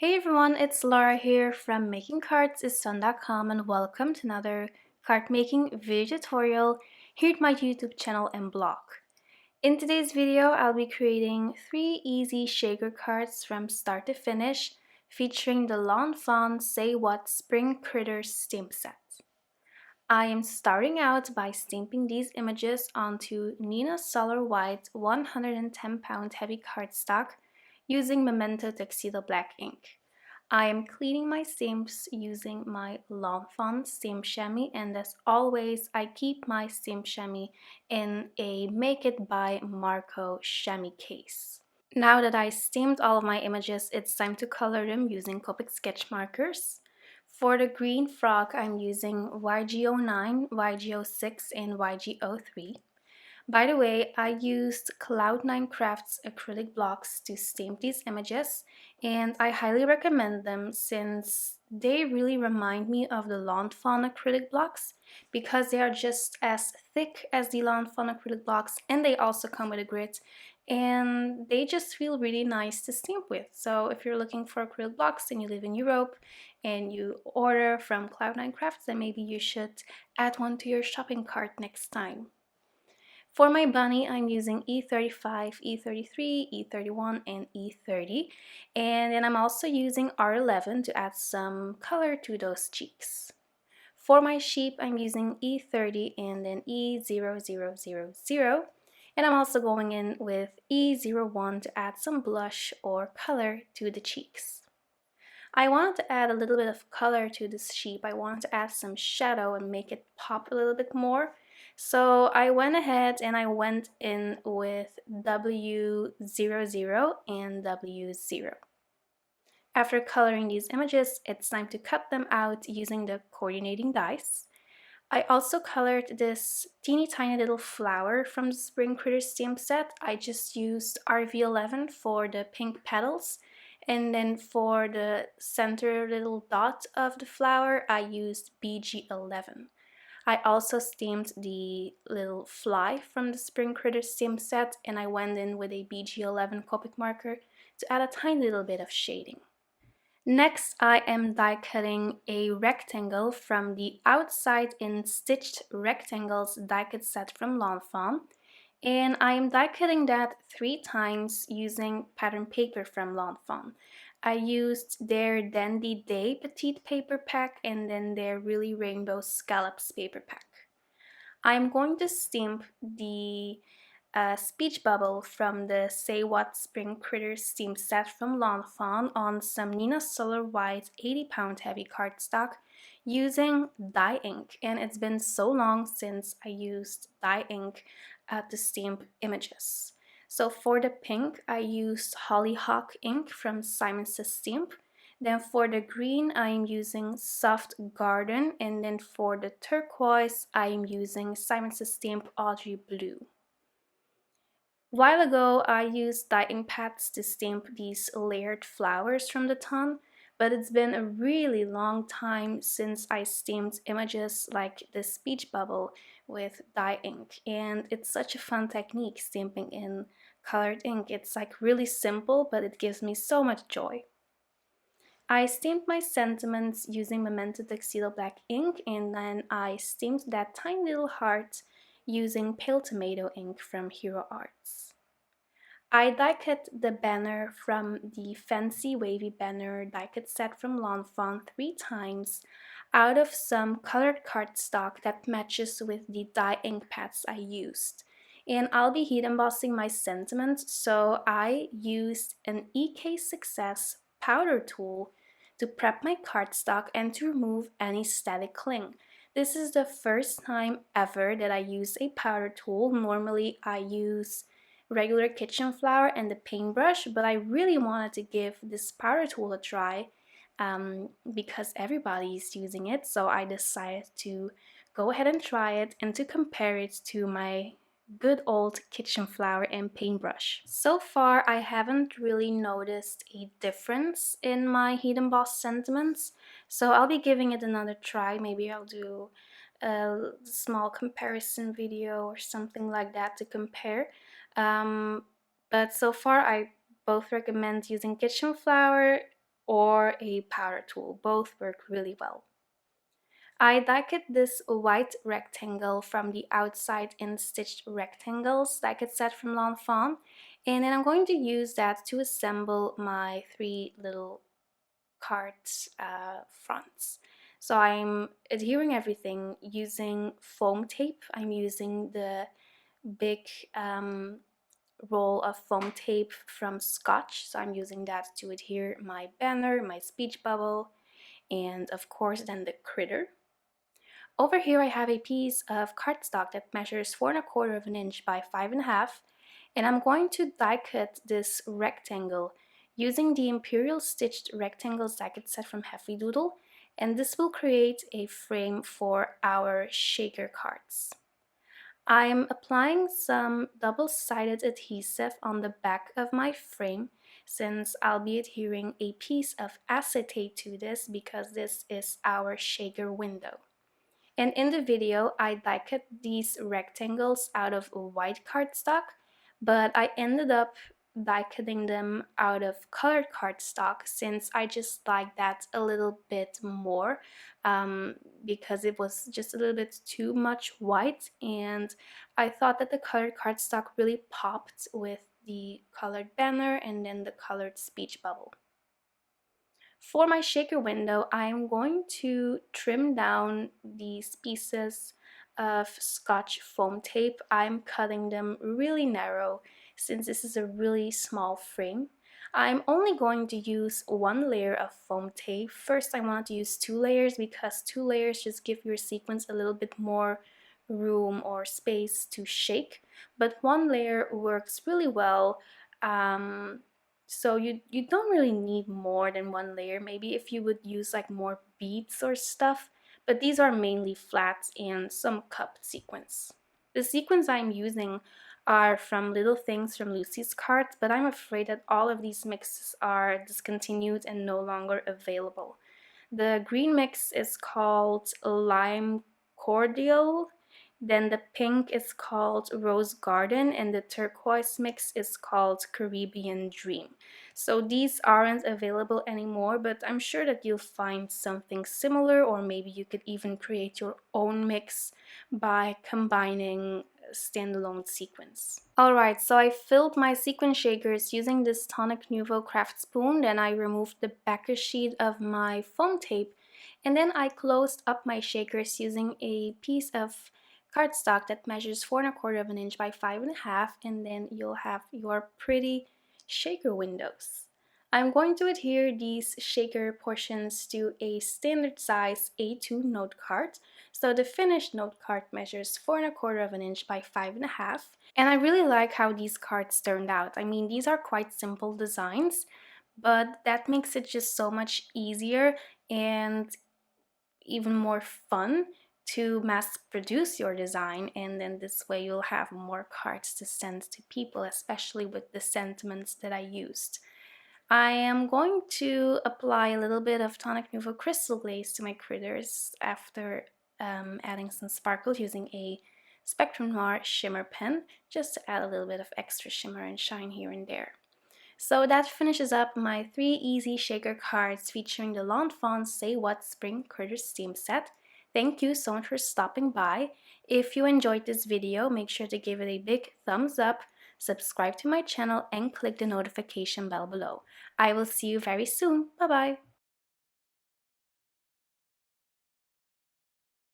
Hey everyone, it's Laura here from makingcardsisfun.com and welcome to another card making video tutorial here at my YouTube channel and blog. In today's video, I'll be creating 3 easy shaker cards from start to finish featuring the Lawn Fawn Say Spring Critters stamp set. I am starting out by stamping these images onto Nina Solar White 110-pound heavy cardstock using Memento Tuxedo black ink. I am cleaning my stamps using my Lawn Fawn stamp chamois, and as always I keep my stamp chamois in a Make It by Marco chamois case. Now that I stamped all of my images, it's time to color them using Copic sketch markers. For the green frog, I'm using YG09, YG06, and YG03. By the way, I used Cloud9 Crafts acrylic blocks to stamp these images, and I highly recommend them since they really remind me of the Lawn Fawn acrylic blocks because they are just as thick as the Lawn Fawn acrylic blocks, and they also come with a grit, and they just feel really nice to stamp with. So if you're looking for acrylic blocks and you live in Europe and you order from Cloud9 Crafts, then maybe you should add one to your shopping cart next time. For my bunny, I'm using E35, E33, E31, and E30. And then I'm also using R11 to add some color to those cheeks. For my sheep, I'm using E30 and then E0000. And I'm also going in with E01 to add some blush or color to the cheeks. I wanted to add a little bit of color to this sheep. I wanted to add some shadow and make it pop a little bit more. So I went ahead and I went in with W00 and W0. After coloring these images, it's time to cut them out using the coordinating dies. I also colored this teeny tiny little flower from the Spring Critters stamp set. I just used RV11 for the pink petals, and then for the center little dot of the flower I used BG11. I also stamped the little fly from the Spring Critters stamp set, and I went in with a BG11 Copic marker to add a tiny little bit of shading. Next, I am die cutting a rectangle from the Outside in Stitched Rectangles die cut set from Lawn Fawn, and I am die cutting that 3 times using pattern paper from Lawn Fawn. I used their Dandy Day Petite paper pack and then their Really Rainbow Scallops paper pack. I'm going to stamp the speech bubble from the Say What Spring Critters stamp set from Lawn Fawn on some Nina Solar White 80-pound heavy cardstock using dye ink, and it's been so long since I used dye ink to stamp images. So for the pink, I used Hollyhock ink from Simon Says Stamp. Then for the green, I am using Soft Garden, and then for the turquoise, I am using Simon Says Stamp Audrey Blue. While ago, I used dye ink pads to stamp these layered flowers from the ton, but it's been a really long time since I stamped images like this speech bubble with dye ink, and it's such a fun technique stamping in colored ink. It's like really simple, but it gives me so much joy. I stamped my sentiments using Memento Tuxedo black ink, and then I stamped that tiny little heart using pale tomato ink from Hero Arts. I die cut the banner from the fancy wavy banner die cut set from Lawn Fawn 3 times out of some colored cardstock that matches with the dye ink pads I used. And I'll be heat embossing my sentiments, so I used an EK Success powder tool to prep my cardstock and to remove any static cling. This is the first time ever that I use a powder tool. Normally I use regular kitchen flour and the paintbrush, but I really wanted to give this powder tool a try because everybody's using it, so I decided to go ahead and try it and to compare it to my good old kitchen flour and paintbrush. So far, I haven't really noticed a difference in my heat embossed sentiments, so I'll be giving it another try. Maybe I'll do a small comparison video or something like that to compare. But so far, I both recommend using kitchen flour or a powder tool. Both work really well. I die-cut this white rectangle from the outside in stitched rectangles die-cut set from Lawn Fawn, and then I'm going to use that to assemble my 3 little card fronts. So I'm adhering everything using foam tape. I'm using the big roll of foam tape from Scotch, so I'm using that to adhere my banner, my speech bubble, and of course then the critter. Over here I have a piece of cardstock that measures 4¼ of an inch by 5½, and I'm going to die cut this rectangle using the Imperial stitched rectangles die-cut set from Heffy Doodle, and this will create a frame for our shaker cards. I'm applying some double-sided adhesive on the back of my frame since I'll be adhering a piece of acetate to this because this is our shaker window. And in the video, I die-cut these rectangles out of white cardstock, but I ended up die-cutting them out of colored cardstock since I just like that a little bit more because it was just a little bit too much white, and I thought that the colored cardstock really popped with the colored banner and then the colored speech bubble. For my shaker window, I'm going to trim down these pieces of Scotch foam tape. I'm cutting them really narrow since this is a really small frame. I'm only going to use 1 layer of foam tape. First, I wanted to use 2 layers because 2 layers just give your sequins a little bit more room or space to shake, but 1 layer works really well. So you don't really need more than 1 layer. Maybe if you would use like more beads or stuff, but these are mainly flats and some cupped sequins. The sequins I'm using are from Little Things from Lucy's Cart, but I'm afraid that all of these mixes are discontinued and no longer available. The green mix is called Lime Cordial, then the pink is called Rose Garden, and the turquoise mix is called Caribbean Dream. So these aren't available anymore, but I'm sure that you'll find something similar, or maybe you could even create your own mix by combining standalone sequins. Alright, so I filled my sequin shakers using this Tonic Nouveau craft spoon, then I removed the backer sheet of my foam tape, and then I closed up my shakers using a piece of cardstock that measures 4¼ of an inch by 5½, and then you'll have your pretty shaker windows. I'm going to adhere these shaker portions to a standard size A2 note card. So the finished note card measures 4¼ of an inch by 5½. And I really like how these cards turned out. I mean, these are quite simple designs, but that makes it just so much easier and even more fun to mass produce your design, and then this way you'll have more cards to send to people, especially with the sentiments that I used. I am going to apply a little bit of Tonic Nouveau Crystal Glaze to my critters after adding some sparkles using a Spectrum Noir shimmer pen, just to add a little bit of extra shimmer and shine here and there. So that finishes up my 3 easy shaker cards featuring the Lawn Fawn Say What Spring Critters theme set. Thank you so much for stopping by. If you enjoyed this video, make sure to give it a big thumbs up, subscribe to my channel, and click the notification bell below. I will see you very soon. Bye bye!